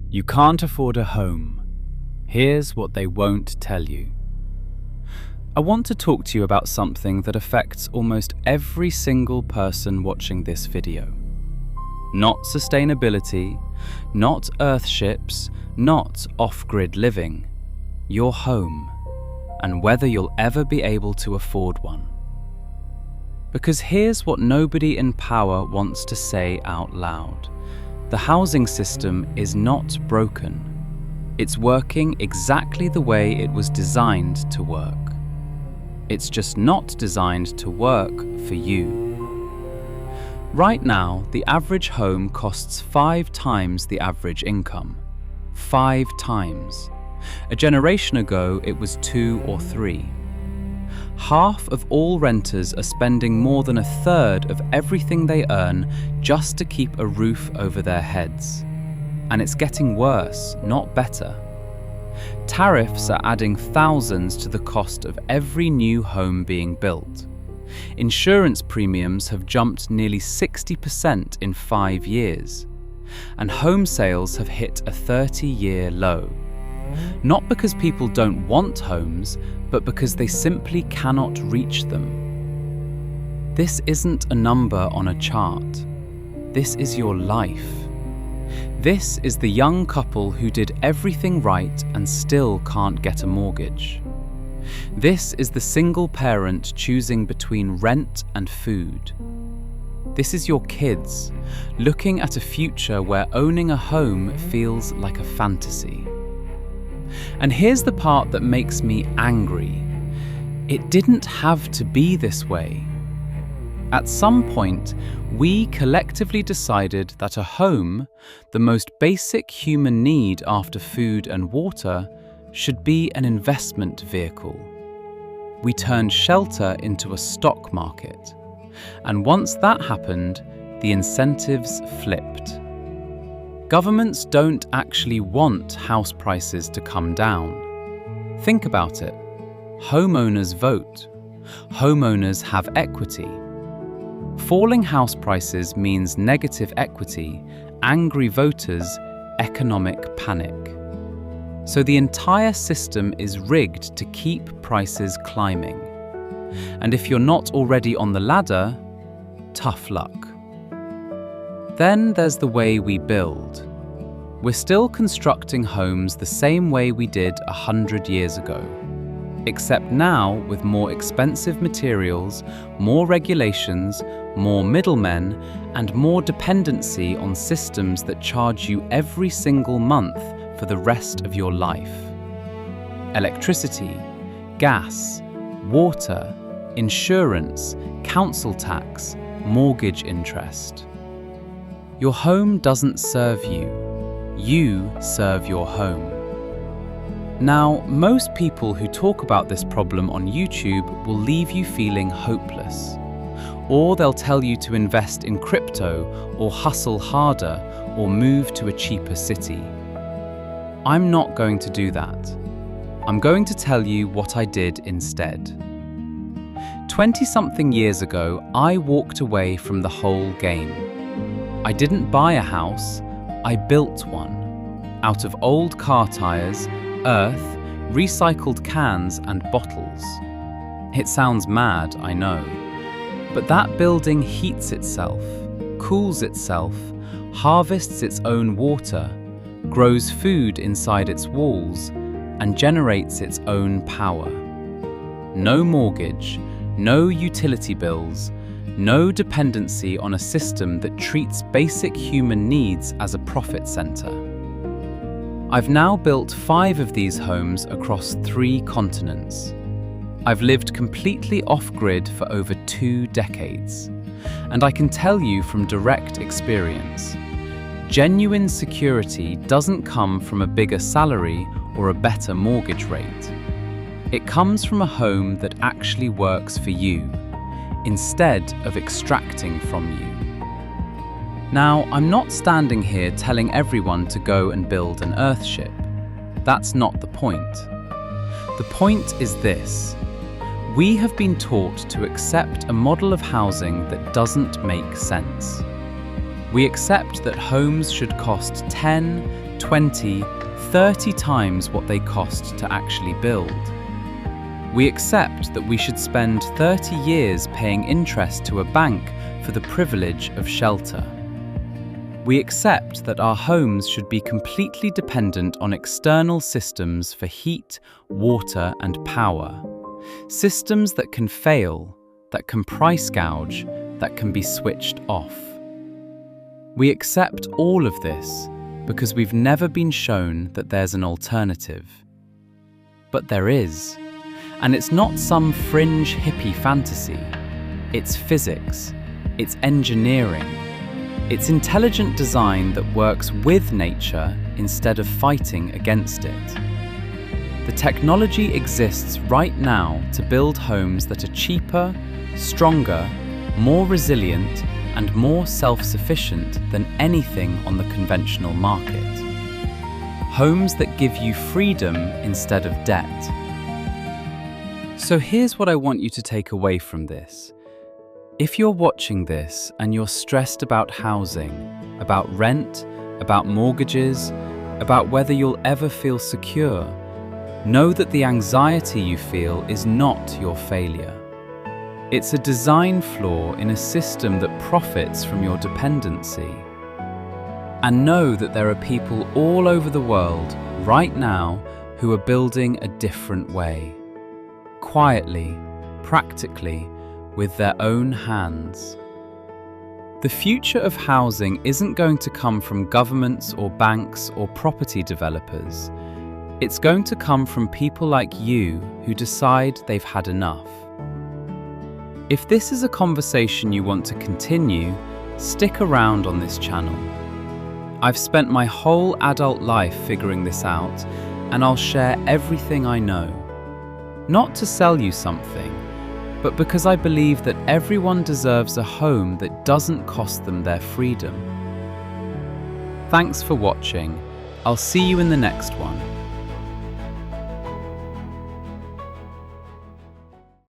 You can't afford a home. Here's what they won't tell you. I want to talk to you about something that affects almost every single person watching this video. Not sustainability, not earthships, not off-grid living. Your home, and whether you'll ever be able to afford one. Because here's what nobody in power wants to say out loud. The housing system is not broken. It's working exactly the way it was designed to work. It's just not designed to work for you. Right now, the average home costs 5 times the average income. 5 times. A generation ago, it was 2 or 3. Half of all renters are spending more than 1/3 of everything they earn just to keep a roof over their heads. And it's getting worse, not better. Tariffs are adding thousands to the cost of every new home being built. Insurance premiums have jumped nearly 60% in 5 years. And home sales have hit a 30-year low. Not because people don't want homes, but because they simply cannot reach them. This isn't a number on a chart. This is your life. This is the young couple who did everything right and still can't get a mortgage. This is the single parent choosing between rent and food. This is your kids, looking at a future where owning a home feels like a fantasy. And here's the part that makes me angry. It didn't have to be this way. At some point, we collectively decided that a home, the most basic human need after food and water, should be an investment vehicle. We turned shelter into a stock market. And once that happened, the incentives flipped. Governments don't actually want house prices to come down. Think about it. Homeowners vote. Homeowners have equity. Falling house prices means negative equity, angry voters, economic panic. So the entire system is rigged to keep prices climbing. And if you're not already on the ladder, tough luck. Then there's the way we build. We're still constructing homes the same way we did 100 years ago, except now with more expensive materials, more regulations, more middlemen, and more dependency on systems that charge you every single month for the rest of your life. Electricity, gas, water, insurance, council tax, mortgage interest. Your home doesn't serve you. You serve your home. Now, most people who talk about this problem on YouTube will leave you feeling hopeless. Or they'll tell you to invest in crypto, or hustle harder, or move to a cheaper city. I'm not going to do that. I'm going to tell you what I did instead. 20-something years ago, I walked away from the whole game. I didn't buy a house, I built one. Out of old car tires, earth, recycled cans and bottles. It sounds mad, I know. But that building heats itself, cools itself, harvests its own water, grows food inside its walls, and generates its own power. No mortgage, no utility bills, no dependency on a system that treats basic human needs as a profit center. I've now built 5 of these homes across 3 continents. I've lived completely off-grid for over 2 decades. And I can tell you from direct experience, genuine security doesn't come from a bigger salary or a better mortgage rate. It comes from a home that actually works for you, instead of extracting from you. Now, I'm not standing here telling everyone to go and build an earthship. That's not the point. The point is this. We have been taught to accept a model of housing that doesn't make sense. We accept that homes should cost 10, 20, 30 times what they cost to actually build. We accept that we should spend 30 years paying interest to a bank for the privilege of shelter. We accept that our homes should be completely dependent on external systems for heat, water, and power. Systems that can fail, that can price gouge, that can be switched off. We accept all of this because we've never been shown that there's an alternative. But there is. And it's not some fringe hippie fantasy. It's physics. It's engineering. It's intelligent design that works with nature instead of fighting against it. The technology exists right now to build homes that are cheaper, stronger, more resilient, and more self-sufficient than anything on the conventional market. Homes that give you freedom instead of debt. So here's what I want you to take away from this. If you're watching this and you're stressed about housing, about rent, about mortgages, about whether you'll ever feel secure, know that the anxiety you feel is not your failure. It's a design flaw in a system that profits from your dependency. And know that there are people all over the world right now who are building a different way. Quietly, practically, with their own hands. The future of housing isn't going to come from governments or banks or property developers. It's going to come from people like you who decide they've had enough. If this is a conversation you want to continue, stick around on this channel. I've spent my whole adult life figuring this out, and I'll share everything I know. Not to sell you something, but because I believe that everyone deserves a home that doesn't cost them their freedom. Thanks for watching. I'll see you in the next one.